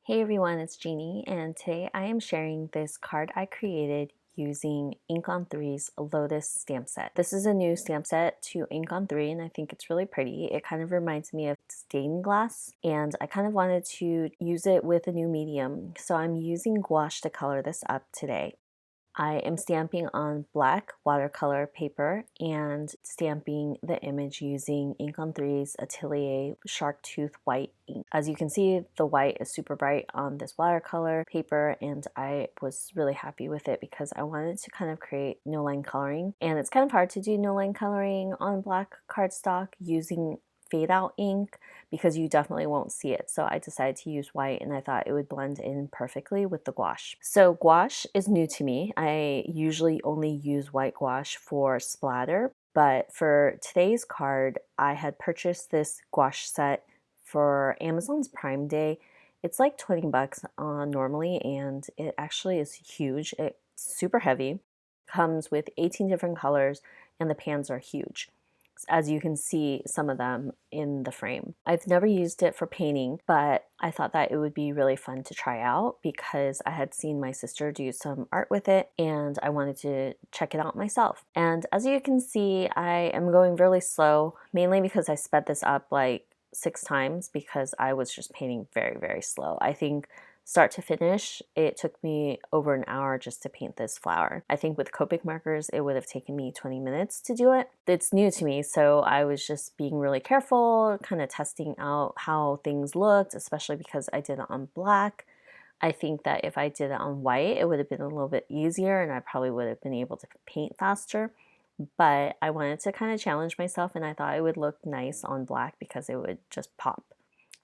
Hey everyone, it's Jeannie, and today I am sharing this card I created using Ink on 3's Lotus stamp set. This is a new stamp set to Ink on 3, and I think it's really pretty. It kind of reminds me of stained glass, and I kind of wanted to use it with a new medium, so I'm using gouache to color this up today. I am stamping on black watercolor paper and stamping the image using Ink on 3's Atelier Shark Tooth White ink. As you can see, the white is super bright on this watercolor paper, and I was really happy with it because I wanted to kind of create no line coloring. And it's kind of hard to do no line coloring on black cardstock using fade out ink because you definitely won't see it. So I decided to use white, and I thought it would blend in perfectly with the gouache. So gouache is new to me. I usually only use white gouache for splatter, but for today's card, I had purchased this gouache set for Amazon's Prime Day. It's like 20 bucks normally, and it actually is huge. It's super heavy, comes with 18 different colors, and the pans are huge, as you can see some of them in the frame. I've never used it for painting, but I thought that it would be really fun to try out because I had seen my sister do some art with it and I wanted to check it out myself. And as you can see, I am going really slow, mainly because I sped this up like 6 times because I was just painting very, very slow. I think start to finish, it took me over an hour just to paint this flower. I think with Copic markers, it would have taken me 20 minutes to do it. It's new to me, so I was just being really careful, kind of testing out how things looked, especially because I did it on black. I think that if I did it on white, it would have been a little bit easier and I probably would have been able to paint faster. But I wanted to kind of challenge myself, and I thought it would look nice on black because it would just pop,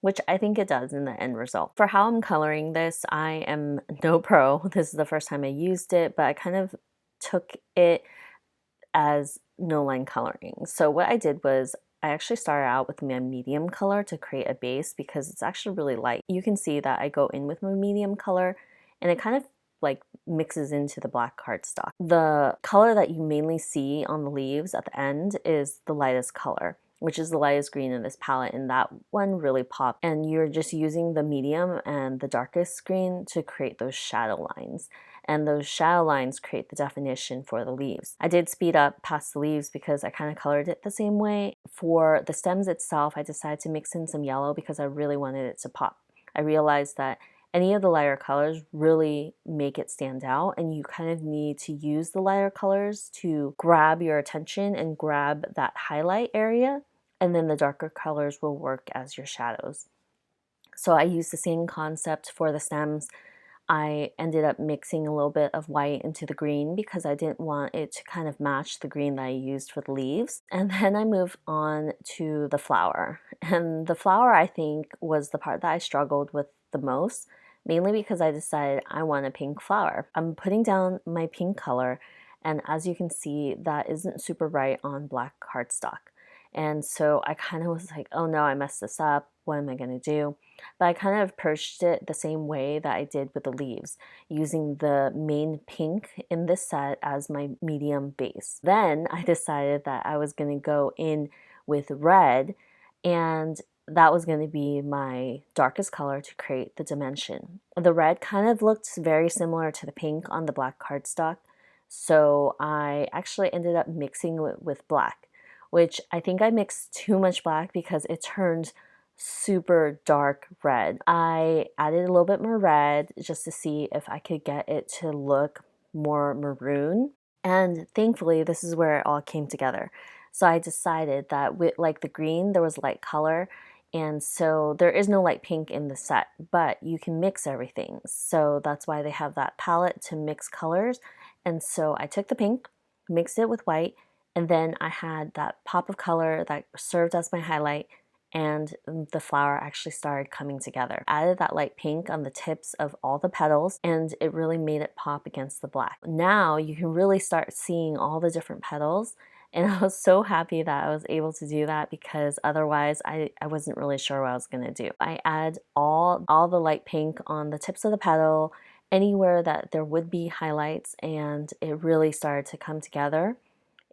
which I think it does in the end result. For how I'm coloring this, I am no pro. This is the first time I used it, but I kind of took it as no line coloring. So what I did was I actually started out with my medium color to create a base because it's actually really light. You can see that I go in with my medium color and it kind of like mixes into the black cardstock. The color that you mainly see on the leaves at the end is the lightest color, which is the lightest green in this palette, and that one really popped. And you're just using the medium and the darkest green to create those shadow lines. And those shadow lines create the definition for the leaves. I did speed up past the leaves because I kind of colored it the same way. For the stems itself, I decided to mix in some yellow because I really wanted it to pop. I realized that any of the lighter colors really make it stand out, and you kind of need to use the lighter colors to grab your attention and grab that highlight area, and then the darker colors will work as your shadows. So I used the same concept for the stems. I ended up mixing a little bit of white into the green because I didn't want it to kind of match the green that I used for the leaves. And then I moved on to the flower. And the flower, I think, was the part that I struggled with the most, mainly because I decided I want a pink flower. I'm putting down my pink color, and as you can see, that isn't super bright on black cardstock. And so I kind of was like, oh no, I messed this up. What am I going to do? But I kind of approached it the same way that I did with the leaves, using the main pink in this set as my medium base. Then I decided that I was going to go in with red, and that was going to be my darkest color to create the dimension. The red kind of looked very similar to the pink on the black cardstock, so I actually ended up mixing it with black, which I think I mixed too much black because it turned super dark red. I added a little bit more red just to see if I could get it to look more maroon. And thankfully, this is where it all came together. So I decided that with like the green, there was light color. And so there is no light pink in the set, but you can mix everything. So that's why they have that palette to mix colors. And so I took the pink, mixed it with white, and then I had that pop of color that served as my highlight, and the flower actually started coming together. Added that light pink on the tips of all the petals, and it really made it pop against the black. Now you can really start seeing all the different petals, and I was so happy that I was able to do that because otherwise I wasn't really sure what I was gonna do. I add all the light pink on the tips of the petal, anywhere that there would be highlights, and it really started to come together.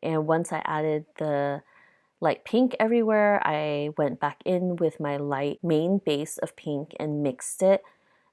And once I added the light pink everywhere, I went back in with my light main base of pink and mixed it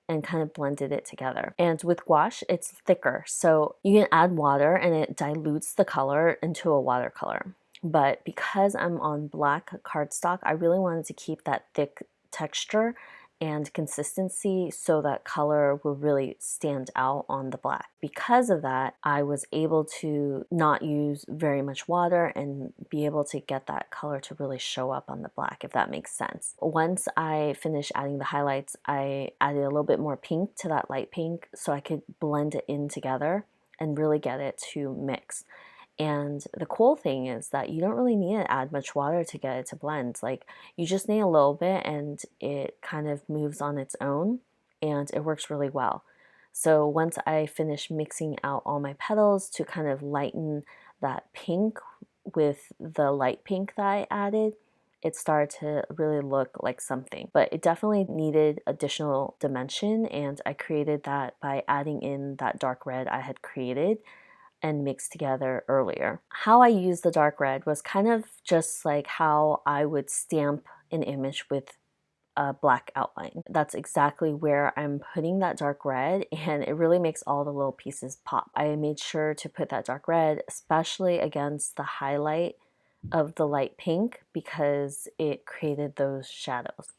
and kind of blended it together. And with gouache, it's thicker, so you can add water and it dilutes the color into a watercolor. But because I'm on black cardstock, I really wanted to keep that thick texture and consistency so that color will really stand out on the black. Because of that, I was able to not use very much water and be able to get that color to really show up on the black, if that makes sense. Once I finished adding the highlights, I added a little bit more pink to that light pink so I could blend it in together and really get it to mix. And the cool thing is that you don't really need to add much water to get it to blend. Like, you just need a little bit and it kind of moves on its own and it works really well. So once I finish mixing out all my petals to kind of lighten that pink with the light pink that I added, it started to really look like something. But it definitely needed additional dimension, and I created that by adding in that dark red I had created and mixed together earlier. How I used the dark red was kind of just like how I would stamp an image with a black outline. That's exactly where I'm putting that dark red, and it really makes all the little pieces pop. I made sure to put that dark red, especially against the highlight of the light pink, because it created those shadows.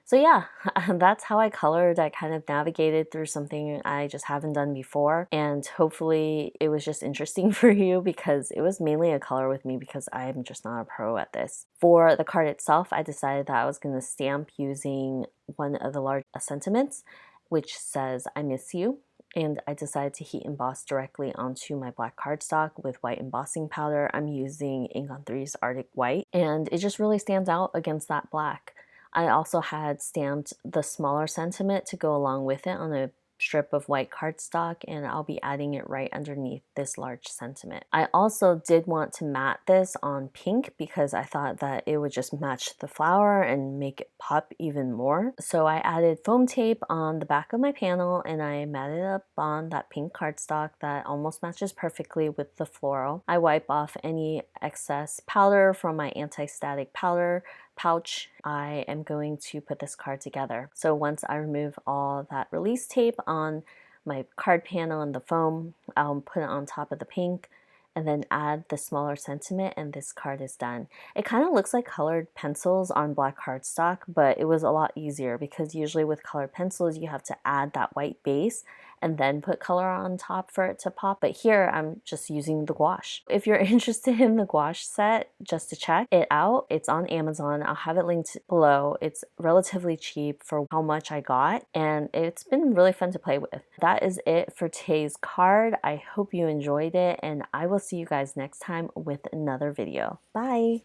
So yeah, that's how I colored. I kind of navigated through something I just haven't done before, and hopefully it was just interesting for you, because it was mainly a color with me because I'm just not a pro at this. For the card itself, I decided that I was going to stamp using one of the large sentiments, which says "I miss you." And I decided to heat emboss directly onto my black cardstock with white embossing powder. I'm using Ink on 3's Arctic White, and it just really stands out against that black. I also had stamped the smaller sentiment to go along with it on a strip of white cardstock, and I'll be adding it right underneath this large sentiment. I also did want to matte this on pink because I thought that it would just match the flower and make it pop even more. So I added foam tape on the back of my panel and I matted up on that pink cardstock that almost matches perfectly with the floral. I wipe off any excess powder from my anti-static powder pouch. I am going to put this card together. So once I remove all that release tape on my card panel and the foam, I'll put it on top of the pink and then add the smaller sentiment, and this card is done. It kind of looks like colored pencils on black cardstock, but it was a lot easier because usually with colored pencils you have to add that white base and then put color on top for it to pop. But here I'm just using the gouache. If you're interested in the gouache set, just to check it out, it's on Amazon. I'll have it linked below. It's relatively cheap for how much I got, and it's been really fun to play with. That is it for today's card. I hope you enjoyed it, and I will see you guys next time with another video. Bye!